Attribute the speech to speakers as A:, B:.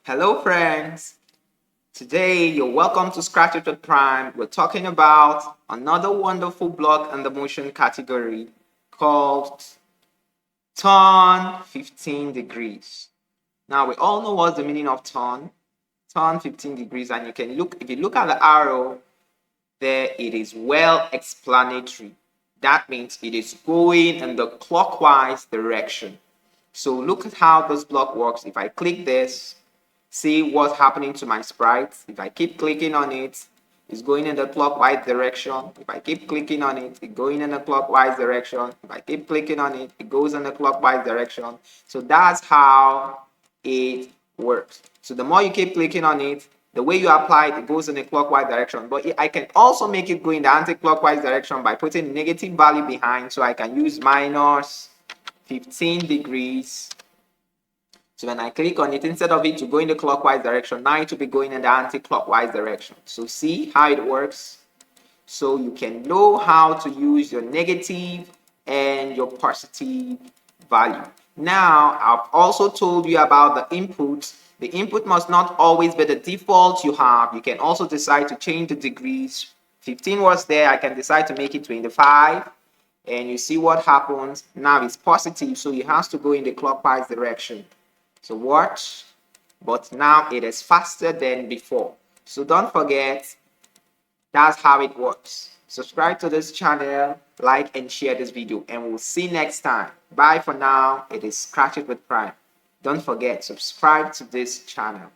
A: Hello friends! Today you're welcome to Scratchit with Prime. We're talking about another wonderful block in the motion category called turn 15 degrees. Now we all know what's the meaning of turn 15 degrees, and if you look at the arrow there, it is well explanatory. That means it is going in the clockwise direction. So look at how this block works. If I click this, see what's happening to my sprite. If I keep clicking on it, it's going in the clockwise direction. If I keep clicking on it, it's going in the clockwise direction. If I keep clicking on it, it goes in the clockwise direction. So that's how it works. So the more you keep clicking on it, the way you apply it, it goes in the clockwise direction. But I can also make it go in the anti-clockwise direction by putting negative value behind. So I can use minus 15 degrees. So when I click on it, instead of it to go in the clockwise direction, now it will be going in the anti-clockwise direction. So see how it works? So you can know how to use your negative and your positive value. Now, I've also told you about the input. The input must not always be the default you have. You can also decide to change the degrees. 15 was there, I can decide to make it 25. And you see what happens. Now it's positive, so it has to go in the clockwise direction. So watch, but now it is faster than before. So don't forget, that's how it works. Subscribe to this channel, like and share this video, and we'll see you next time. Bye for now. It is Scratchit with Prime. Don't forget, subscribe to this channel.